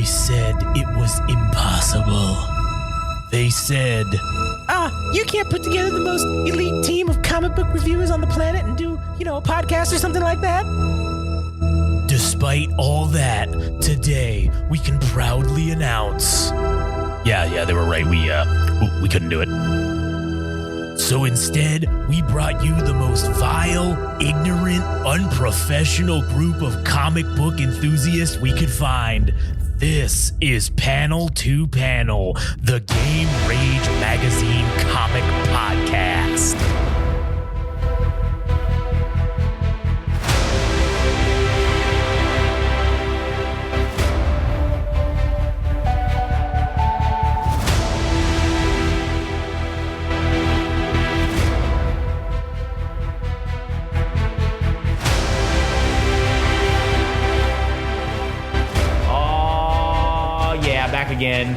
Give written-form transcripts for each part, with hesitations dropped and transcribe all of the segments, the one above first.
They said it was impossible. They said, you can't put together the most elite team of comic book reviewers on the planet and do, a podcast or something like that? Despite all that, today we can proudly announce. Yeah, they were right. We couldn't do it. So instead, we brought you the most vile, ignorant, unprofessional group of comic book enthusiasts we could find. This is Panel to Panel, the Game Rage Magazine comic podcast. Again,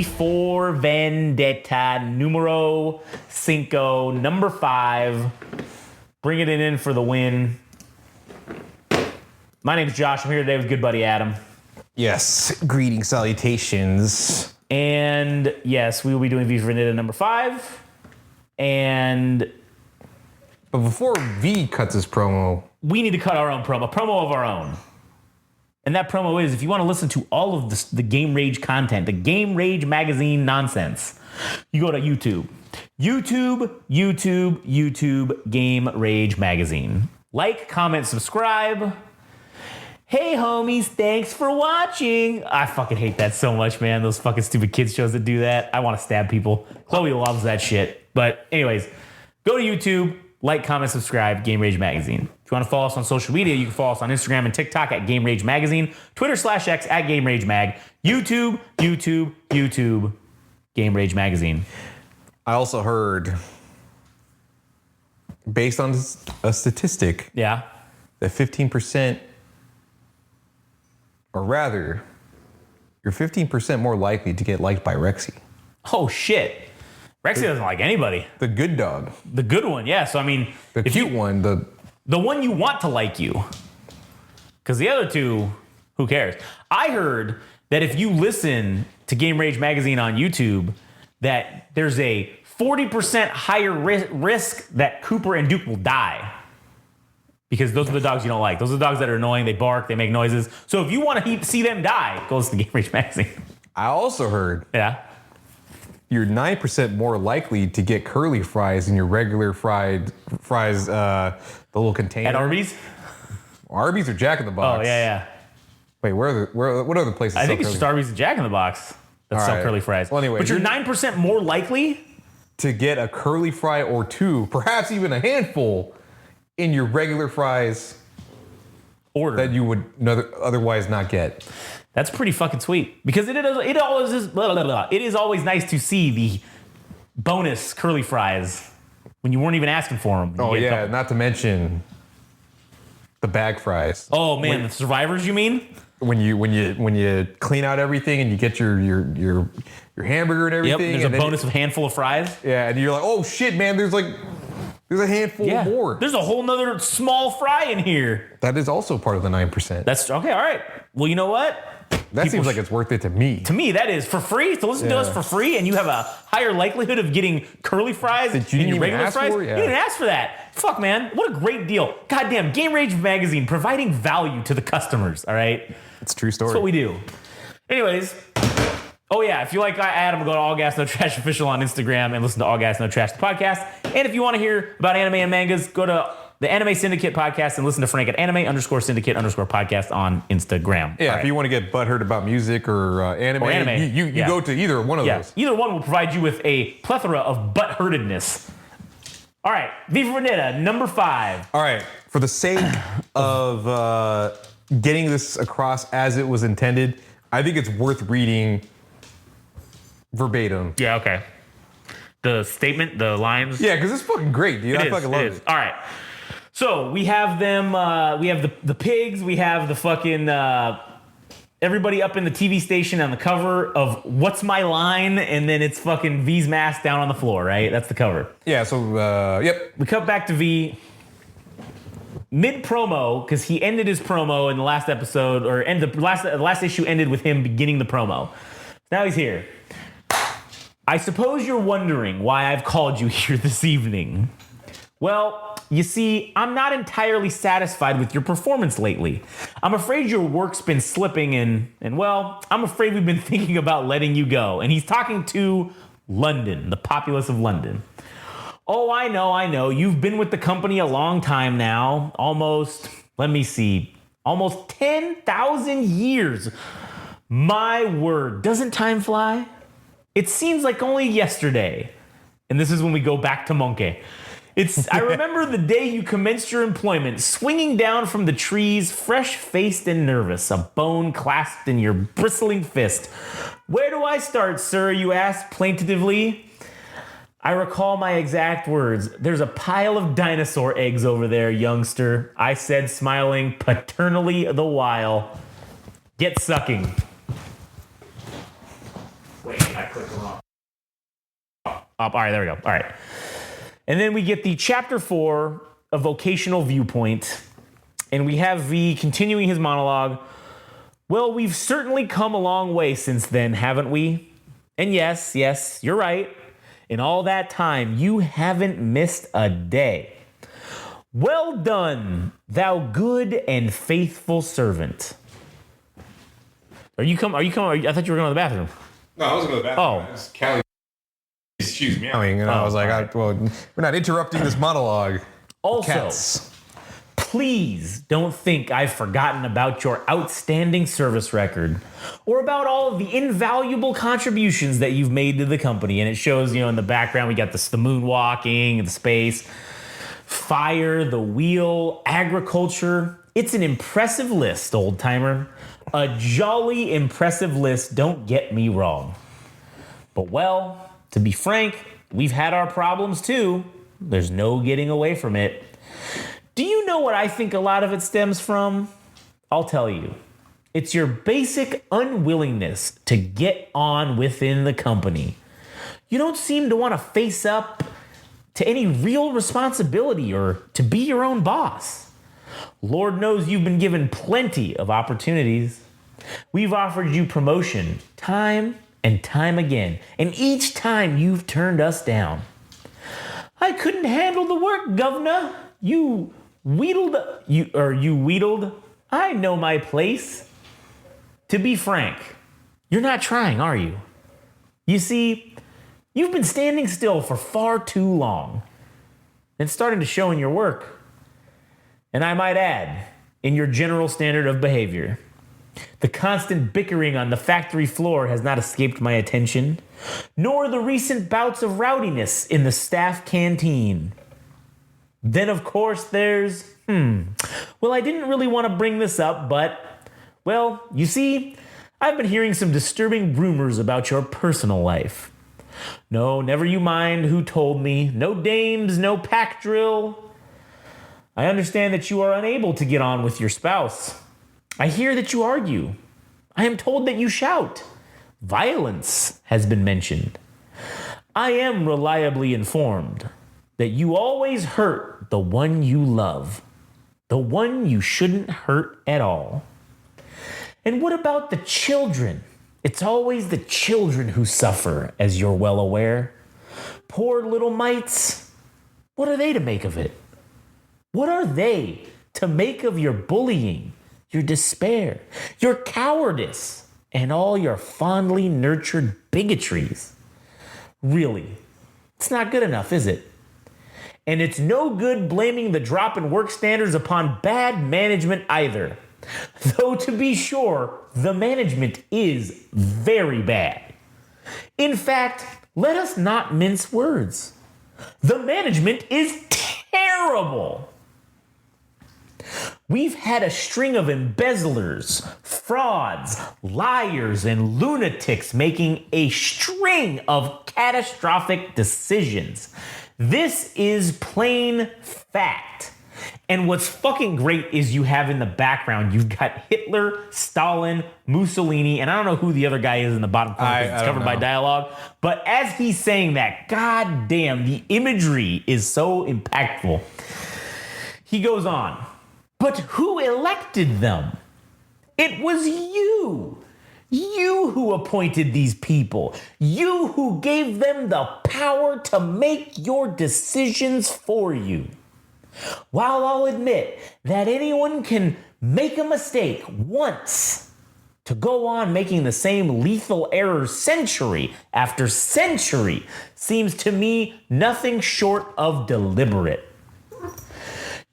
For Vendetta numero 5, number 5. Bringing it in for the win. My name's Josh. I'm here today with good buddy Adam. Yes, greetings, salutations. And yes, we will be doing For Vendetta number 5. But before V cuts his promo, we need to cut our own promo, a promo of our own. And that promo is, if you want to listen to all of the Game Rage content, the Game Rage Magazine nonsense, you go to YouTube. YouTube, Game Rage Magazine. Like, comment, subscribe. Hey, homies, thanks for watching. I fucking hate that so much, man. Those fucking stupid kids shows that do that. I want to stab people. Chloe loves that shit. But anyways, go to YouTube. Like, comment, subscribe, Game Rage Magazine. If you want to follow us on social media, you can follow us on Instagram and TikTok at Game Rage Magazine, Twitter/X at Game Rage Mag, YouTube, Game Rage Magazine. I also heard, based on a statistic, that 15%, or rather, you're 15% more likely to get liked by Rexy. Oh, shit. Rexy doesn't like anybody. The good dog. The good one, yeah. So, I mean... The cute one. The one you want to like you. Because the other two, who cares? I heard that if you listen to Game Rage Magazine on YouTube, that there's a 40% higher risk that Cooper and Duke will die. Because those are the dogs you don't like. Those are the dogs that are annoying. They bark. They make noises. So if you want to see them die, go listen to Game Rage Magazine. I also heard... Yeah. You're 9% more likely to get curly fries in your regular fries, the little container. At Arby's? Arby's or Jack in the Box? Oh, yeah. Wait, what other places? I think it's just Arby's and Jack in the Box that sell curly fries. Well, anyway, but you're 9% more likely to get a curly fry or two, perhaps even a handful, in your regular fries order that you would otherwise not get. That's pretty fucking sweet because it is always nice to see the bonus curly fries when you weren't even asking for them. Oh yeah, not to mention the bag fries. Oh man, the survivors, you mean? When you clean out everything and you get your hamburger and everything. Yep, there's a bonus of handful of fries. Yeah, and you're like, oh shit, man, there's a handful more. There's a whole nother small fry in here. That is also part of the 9%. That's okay. All right. Well, you know what? That seems like it's worth it to me. To me, that is for free. To listen to us for free, and you have a higher likelihood of getting curly fries than your regular fries. You didn't ask for that. Fuck, man. What a great deal. Goddamn, Game Rage Magazine providing value to the customers. All right. It's a true story. That's what we do. Anyways. Oh, yeah. If you like Adam, go to All Gas No Trash Official on Instagram and listen to All Gas No Trash the podcast. And if you want to hear about anime and mangas, go to the Anime Syndicate podcast and listen to Frank at anime_syndicate_podcast on Instagram. Yeah, if you want to get butthurt about music or anime, you go to either one of those. Either one will provide you with a plethora of butthurtedness. All right, V for Vendetta, number 5. All right, for the sake of getting this across as it was intended, I think it's worth reading verbatim. Yeah, okay. The statement, the lines. Yeah, because it's fucking great, dude. I fucking love it. All right. So we have them, we have the pigs, we have the fucking, everybody up in the TV station on the cover of What's My Line, and then it's fucking V's mask down on the floor, right? That's the cover. Yeah, so, yep. We cut back to V. mid promo, because he ended his promo in the last episode, or the last issue ended with him beginning the promo. Now he's here. I suppose you're wondering why I've called you here this evening. Well, you see, I'm not entirely satisfied with your performance lately. I'm afraid your work's been slipping and well, I'm afraid we've been thinking about letting you go. And he's talking to London, the populace of London. Oh, I know. You've been with the company a long time now. Almost 10,000 years. My word, doesn't time fly? It seems like only yesterday. And this is when we go back to Monkey. I remember the day you commenced your employment, swinging down from the trees, fresh-faced and nervous, a bone clasped in your bristling fist. Where do I start, sir, you asked plaintively. I recall my exact words. There's a pile of dinosaur eggs over there, youngster, I said, smiling paternally the while. Get sucking. Wait, I clicked them off. All right, there we go. All right. And then we get the chapter 4, a vocational viewpoint. And we have V continuing his monologue. Well, we've certainly come a long way since then, haven't we? And yes, you're right. In all that time, you haven't missed a day. Well done, thou good and faithful servant. Are you coming? I thought you were going to the bathroom. No, I wasn't going to the bathroom. Oh. Callie, excuse me. And I was like, we're not interrupting this monologue. Also, Cats. Please don't think I've forgotten about your outstanding service record or about all of the invaluable contributions that you've made to the company. And it shows, in the background, we got the moonwalking, the space, fire, the wheel, agriculture. It's an impressive list, old timer. A jolly impressive list, don't get me wrong. But well, to be frank, we've had our problems too. There's no getting away from it. Do you know what I think a lot of it stems from? I'll tell you. It's your basic unwillingness to get on within the company. You don't seem to want to face up to any real responsibility or to be your own boss. Lord knows you've been given plenty of opportunities. We've offered you promotion time and time again, and each time you've turned us down. I couldn't handle the work, governor. You wheedled. I know my place. To be frank, you're not trying, are you? You see, you've been standing still for far too long. It's starting to show in your work. And I might add, in your general standard of behavior. The constant bickering on the factory floor has not escaped my attention, nor the recent bouts of rowdiness in the staff canteen. Then, of course, there's, well, I didn't really want to bring this up, but, well, you see, I've been hearing some disturbing rumors about your personal life. No, never you mind who told me. No dames, no pack drill. I understand that you are unable to get on with your spouse. I hear that you argue. I am told that you shout. Violence has been mentioned. I am reliably informed that you always hurt the one you love, the one you shouldn't hurt at all. And what about the children? It's always the children who suffer, as you're well aware. Poor little mites. What are they to make of it? What are they to make of your bullying, your despair, your cowardice, and all your fondly nurtured bigotries? Really, it's not good enough, is it? And it's no good blaming the drop in work standards upon bad management either. Though to be sure, the management is very bad. In fact, let us not mince words. The management is terrible. We've had a string of embezzlers, frauds, liars, and lunatics making a string of catastrophic decisions. This is plain fact. And what's fucking great is you have in the background, you've got Hitler, Stalin, Mussolini, and I don't know who the other guy is in the bottom corner because it's covered by dialogue. But as he's saying that, goddamn, the imagery is so impactful. He goes on. But who elected them? It was you. You who appointed these people. You who gave them the power to make your decisions for you. While I'll admit that anyone can make a mistake once, to go on making the same lethal error century after century seems to me nothing short of deliberate.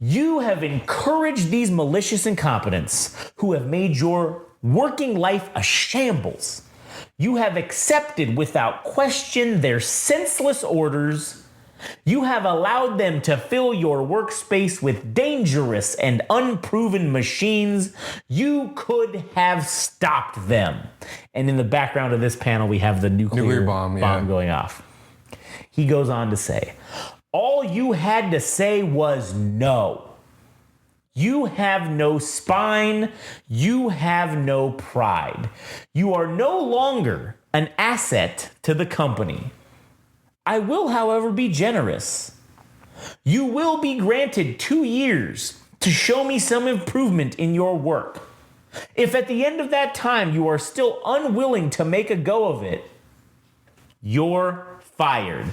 You have encouraged these malicious incompetents who have made your working life a shambles. You have accepted without question their senseless orders. You have allowed them to fill your workspace with dangerous and unproven machines. You could have stopped them. And in the background of this panel, we have the nuclear bomb going off. He goes on to say, all you had to say was no. You have no spine. You have no pride. You are no longer an asset to the company. I will, however, be generous. You will be granted 2 years to show me some improvement in your work. If at the end of that time you are still unwilling to make a go of it, you're fired.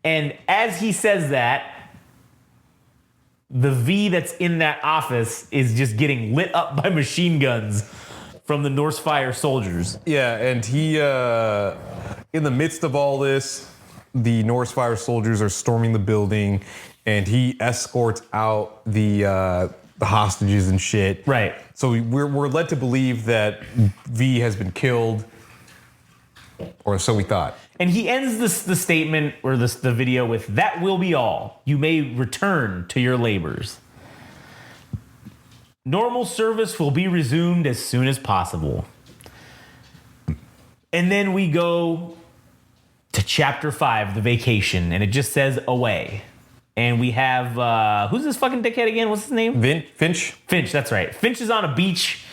And as he says that, the V that's in that office is just getting lit up by machine guns from the Norse Fire soldiers. Yeah, and he, in the midst of all this, the Norse Fire soldiers are storming the building, and he escorts out the hostages and shit. Right. So we're led to believe that V has been killed, or so we thought. And he ends the statement or the video with, that will be all. You may return to your labors. Normal service will be resumed as soon as possible. And then we go to chapter 5, the vacation, and it just says away. And we have, who's this fucking dickhead again? What's his name? Finch? Finch, that's right. Finch is on a beach,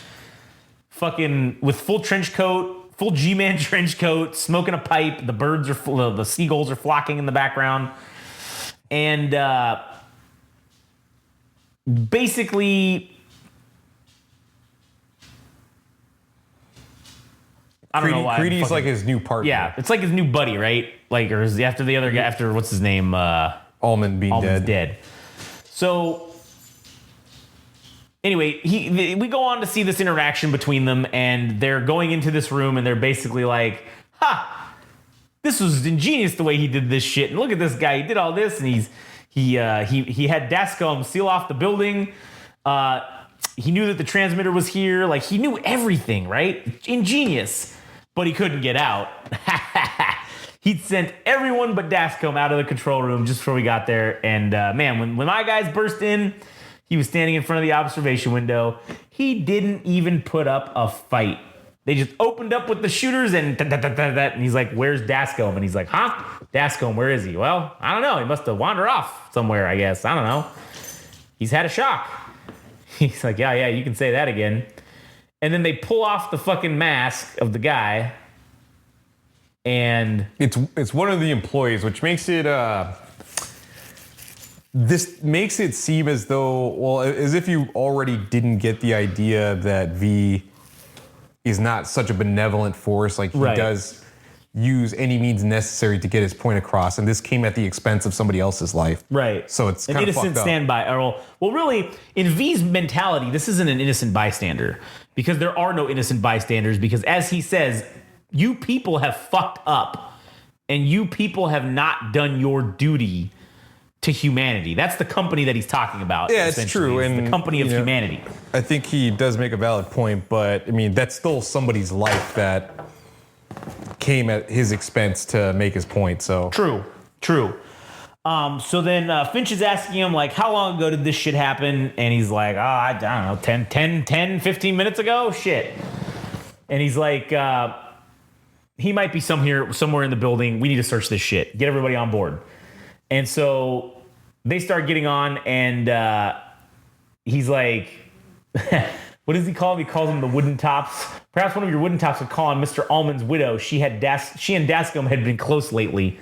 fucking with full trench coat, full G-Man trench coat, smoking a pipe. The birds are the seagulls are flocking in the background. And basically, I don't know why. Creedy's like his new partner. Yeah, it's like his new buddy, right? Like, or is after the other guy, after what's his name? Almond being dead. So anyway, we go on to see this interaction between them, and they're going into this room, and they're basically like, "Ha, this was ingenious the way he did this shit. And look at this guy, he did all this, and he had Dascom seal off the building. He knew that the transmitter was here. Like, he knew everything, right? Ingenious, but he couldn't get out." He'd sent everyone but Dascom out of the control room just before we got there. And man, when my guys burst in, he was standing in front of the observation window. He didn't even put up a fight. They just opened up with the shooters and and he's like, "Where's Dascom?" And he's like, "Huh? Dascom, where is he?" "Well, I don't know. He must have wandered off somewhere, I guess. I don't know. He's had a shock." He's like, yeah, you can say that again. And then they pull off the fucking mask of the guy. And it's one of the employees, which makes it this makes it seem as though, well, as if you already didn't get the idea that V is not such a benevolent force. Like, he does use any means necessary to get his point across, and this came at the expense of somebody else's life. Right. So it's kind of fucked up. An innocent standby. Well, really, in V's mentality, this isn't an innocent bystander, because there are no innocent bystanders, because as he says, you people have fucked up, and you people have not done your duty to humanity. That's the company that he's talking about. Yeah, it's true. It's and the company of humanity. I think he does make a valid point, but I mean, that's still somebody's life that came at his expense to make his point. So True. So then Finch is asking him, like, how long ago did this shit happen? And he's like, I don't know, 10, 15 minutes ago? Shit. And he's like, he might be somewhere in the building. We need to search this shit. Get everybody on board. And so they start getting on, and he's like, what does he call him? He calls him the Wooden Tops. Perhaps one of your Wooden Tops would call on Mr. Almond's widow. She and Dascom had been close lately.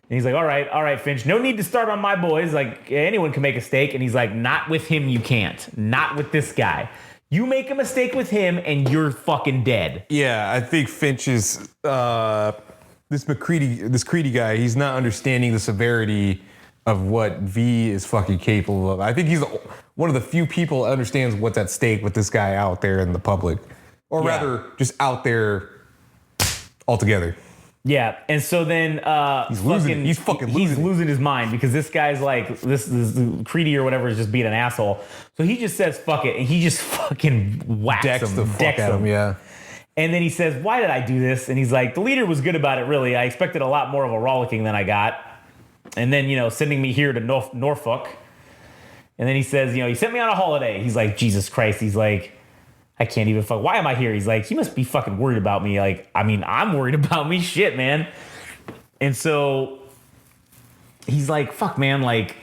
And he's like, all right, Finch, no need to start on my boys. Like, anyone can make a mistake. And he's like, not with him, you can't. Not with this guy. You make a mistake with him, and you're fucking dead. Yeah, I think Finch is this Creedy guy. He's not understanding the severity of what V is fucking capable of. I think he's one of the few people that understands what's at stake with this guy out there in the public, or rather, just out there altogether. Yeah, and so then He's losing his mind because this guy's like this Creedy or whatever is just being an asshole. So he just says fuck it, and he just fucking Decks him, the fuck out of him. Yeah. And then he says, "Why did I do this?" And he's like, "The leader was good about it. Really, I expected a lot more of a rollicking than I got." And then sending me here to Norfolk. And then he says, he sent me on a holiday. He's like, Jesus Christ. He's like, I can't even fuck. Why am I here? He's like, he must be fucking worried about me. Like, I mean, I'm worried about me. Shit, man. And so he's like, fuck, man. Like,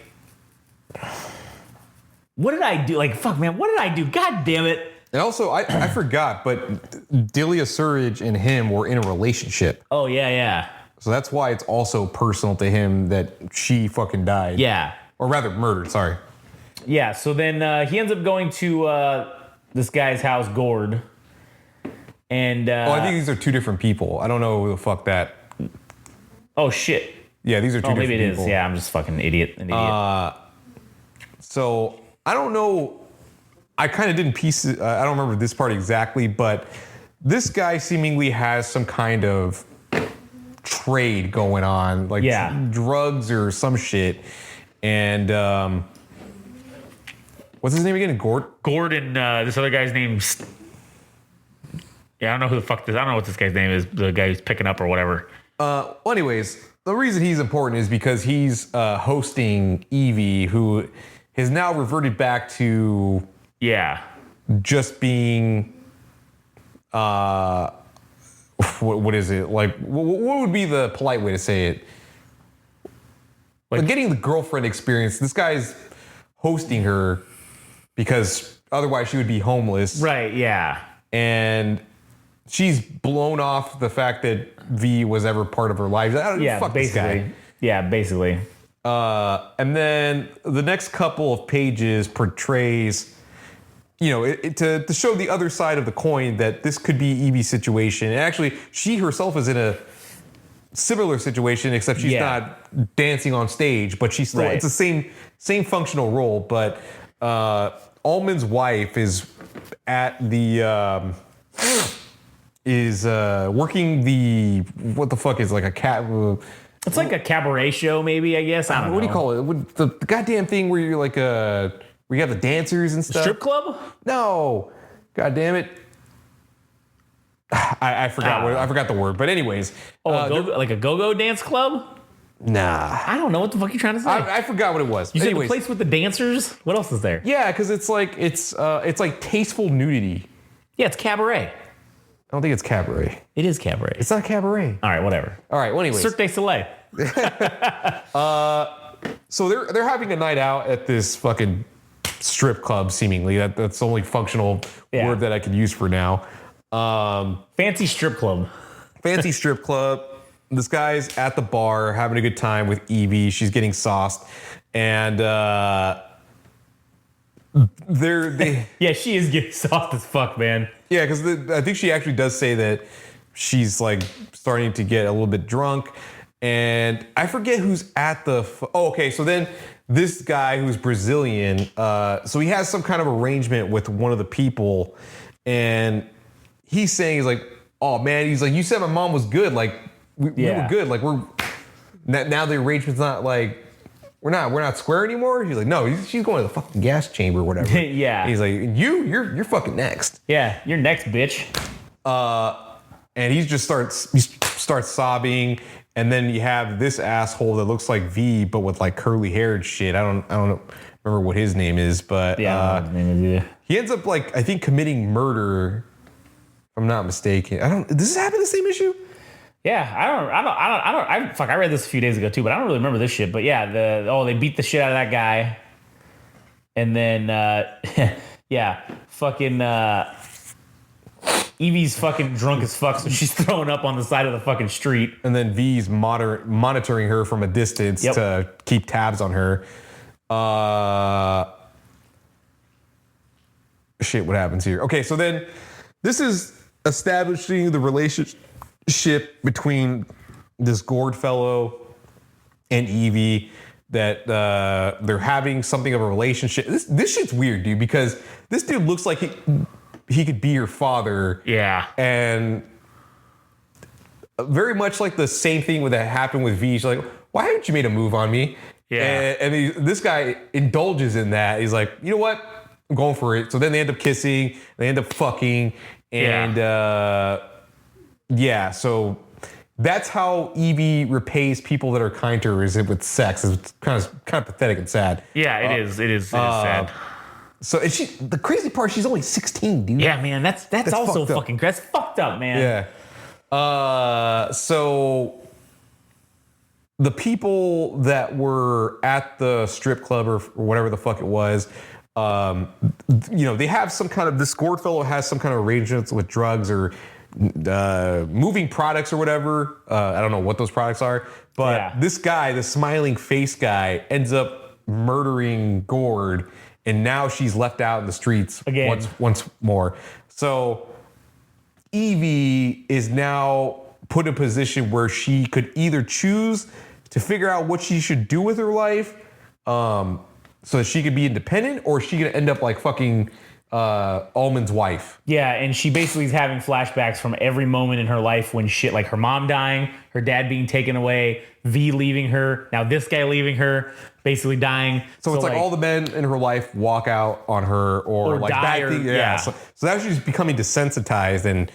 what did I do? Like, fuck, man. What did I do? God damn it. And also, I forgot, but Delia Surridge and him were in a relationship. Oh, yeah. So that's why it's also personal to him that she fucking died. Yeah. Or rather, murdered. Sorry. Yeah. So then he ends up going to this guy's house, Gord. And I think these are two different people. I don't know who the fuck that. Oh shit. Yeah, these are two different people. Maybe it is. Yeah, I'm just fucking an idiot. So I don't know. I kind of didn't piece it. I don't remember this part exactly, but this guy seemingly has some kind of trade going on, like drugs or some shit. And what's his name again? Gord and this other guy's name. Yeah, I don't know who the fuck this. I don't know what this guy's name is. The guy who's picking up or whatever. Well, anyways, the reason he's important is because he's hosting Evie, who has now reverted back to just being what is it like? What would be the polite way to say it? Like getting the girlfriend experience. This guy's hosting her because otherwise she would be homeless. Right, yeah. And she's blown off the fact that V was ever part of her life. Fuck this guy. Yeah, basically. And then the next couple of pages portrays, to show the other side of the coin that this could be Evie's situation. And actually, she herself is in a similar situation, except she's not dancing on stage, but she's still, it's the same functional role. But Allman's wife is at the, working the, what the fuck is like a cat. It's like a cabaret show, maybe, I guess. I don't know. What do you call it? The goddamn thing where you're like where you have the dancers and stuff. Strip club? No. God damn it. I forgot I forgot the word, but anyways. Like a go-go dance club? Nah. I don't know what the fuck you're trying to say. I forgot what it was. You said the place with the dancers? What else is there? Yeah, because it's like tasteful nudity. Yeah, it's cabaret. I don't think it's cabaret. It is cabaret. It's not cabaret. All right, whatever. All right, well, anyways. Cirque du Soleil. So they're having a night out at this fucking strip club, seemingly. That's the only functional word that I could use for now. Fancy strip club. Fancy strip club. This guy's at the bar having a good time with Evie. She's getting sauced. And yeah, she is getting soft as fuck, man. Yeah, because I think she actually does say that she's like starting to get a little bit drunk. And I forget who's at the... okay, so then this guy who's Brazilian, so he has some kind of arrangement with one of the people. And he's saying, he's like, oh man, he's like, you said my mom was good. Like, we were good. Like, now the arrangement's not like... We're not square anymore. He's like, no, she's going to the fucking gas chamber or whatever. Yeah. And he's like, you're fucking next. Yeah, you're next, bitch. And he starts sobbing, and then you have this asshole that looks like V, but with like curly hair and shit. I don't remember what his name is, but I don't know what his name is either. He ends up like I think committing murder, if I'm not mistaken. Does this happen the same issue? Yeah, I read this a few days ago too, but I don't really remember this shit. But yeah, they beat the shit out of that guy. And then, fucking, Evie's fucking drunk as fuck, so she's throwing up on the side of the fucking street. And then V's monitoring her from a distance to keep tabs on her. Shit, what happens here? Okay, so then this is establishing the relationship between this Gord fellow and Evie, that they're having something of a relationship. This shit's weird, dude, because this dude looks like he could be your father. Yeah. And very much like the same thing that happened with V. She's like, why haven't you made a move on me? Yeah. And this guy indulges in that. He's like, you know what? I'm going for it. So then they end up kissing. They end up fucking. And so that's how Evie repays people that are kind to her, is it with sex. It's kind of pathetic and sad. Yeah, it is. It is sad. So and the crazy part, she's only 16, dude. Yeah, man, that's also fucked fucking that's fucked up, man. Yeah. So the people that were at the strip club or whatever the fuck it was, they have some kind of, this Gord fellow has some kind of arrangements with drugs or moving products or whatever. I don't know what those products are, but this guy, the smiling face guy, ends up murdering Gord, and now she's left out in the streets again once more. So Evie is now put in a position where she could either choose to figure out what she should do with her life, so that she could be independent, or is she gonna end up like fucking Ullman's wife? Yeah, and she basically is having flashbacks from every moment in her life when shit, like her mom dying, her dad being taken away, V leaving her, now this guy leaving her, basically dying. So it's like all the men in her life walk out on her, or like die, bad things. yeah. So now she's becoming desensitized, and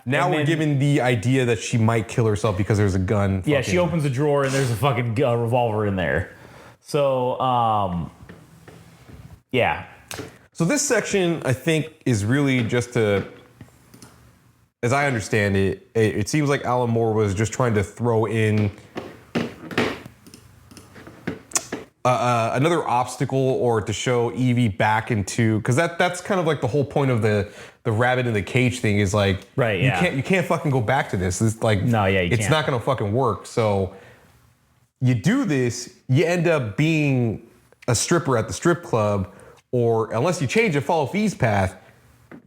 now and we're given the idea that she might kill herself because there's a gun. Yeah, she opens a drawer and there's a fucking revolver in there. So, yeah. So this section, I think, is really just to, as I understand it, it seems like Alan Moore was just trying to throw in another obstacle, or to show Evie back into, because that's kind of like the whole point of the rabbit in the cage thing, is like, right, yeah. you can't fucking go back to this. It's like, no, yeah, it's can't. not gonna fucking work. So you do this, you end up being a stripper at the strip club, or unless you change and follow V's path,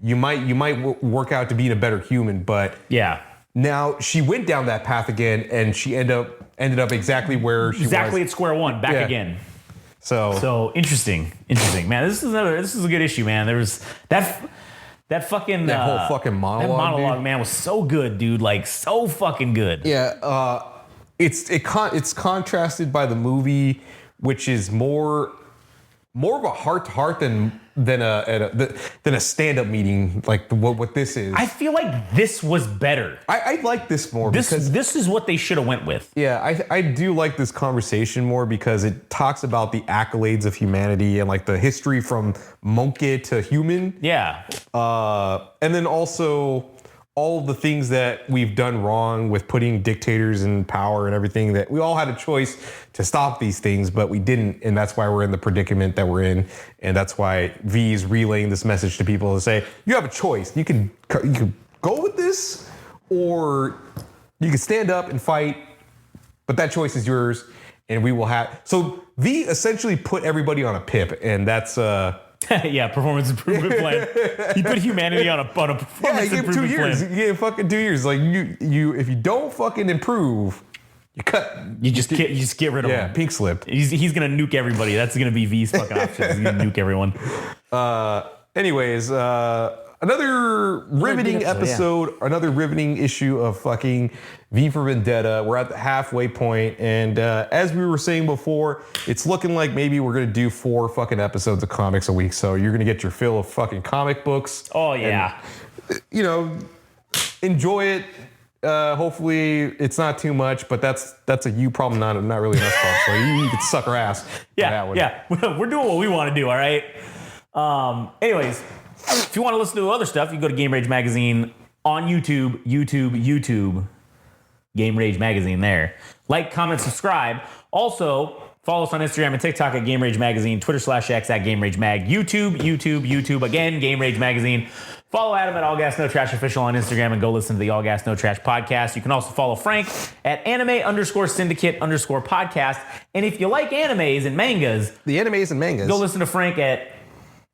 you might work out to being a better human. But yeah, now she went down that path again, and she ended up exactly where she was. Exactly at square one, back again. So interesting, man. This is a good issue, man. There was that fucking whole fucking monologue. That monologue, dude, man, was so good, dude. Like so fucking good. Yeah. It's contrasted by the movie, which is more of a heart-to-heart than a stand-up meeting, like what this is. I feel like this was better. I like this more because this is what they should have went with. Yeah, I do like this conversation more because it talks about the accolades of humanity and like the history from monkey to human. Yeah. And then also all the things that we've done wrong with putting dictators in power and everything, that we all had a choice to stop these things, but we didn't. And that's why we're in the predicament that we're in. And that's why V is relaying this message to people to say, you have a choice. You can go with this, or you can stand up and fight, but that choice is yours. And we will have, so V essentially put everybody on a PIP, and that's, yeah, performance improvement plan. He put humanity on a performance improvement plan. 2 years. You gave fucking 2 years. Like you, if you don't fucking improve, you cut. You just get rid of him. Yeah, pink slip. He's gonna nuke everybody. That's gonna be V's fucking option. He's gonna nuke everyone. Anyways, another riveting episode, another riveting issue of fucking V for Vendetta. We're at the halfway point, and as we were saying before, it's looking like maybe we're gonna do 4 fucking episodes of comics a week. So you're gonna get your fill of fucking comic books. Oh yeah. And, enjoy it. Hopefully it's not too much, but that's a you problem, not really an us problem. So you can suck our ass. Yeah. We're doing what we want to do. All right. Anyways, if you want to listen to other stuff, you go to Game Rage Magazine on YouTube. Game Rage Magazine there. Like, comment, subscribe. Also, Follow us on Instagram and TikTok at Game Rage Magazine, Twitter/X at Game Rage Mag, YouTube, again, Game Rage Magazine. Follow Adam at All Gas No Trash Official on Instagram and go listen to the All Gas No Trash podcast. You can also follow Frank at anime_syndicate_podcast. And if you like animes and mangas, go listen to Frank at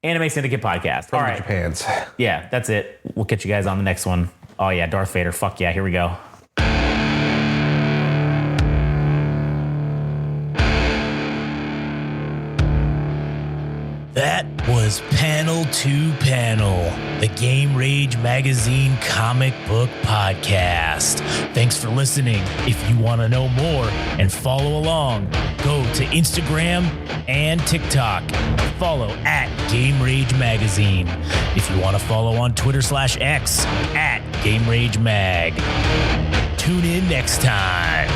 Anime Syndicate Podcast. From All right. Japan's. Yeah, that's it. We'll catch you guys on the next one. Oh yeah, Darth Vader. Fuck yeah, here we go. That was Panel to Panel, the Game Rage Magazine comic book podcast. Thanks for listening. If you want to know more and follow along, go to Instagram and TikTok. Follow at Game Rage Magazine. If you want to follow on Twitter/X at Game Rage Mag. Tune in next time.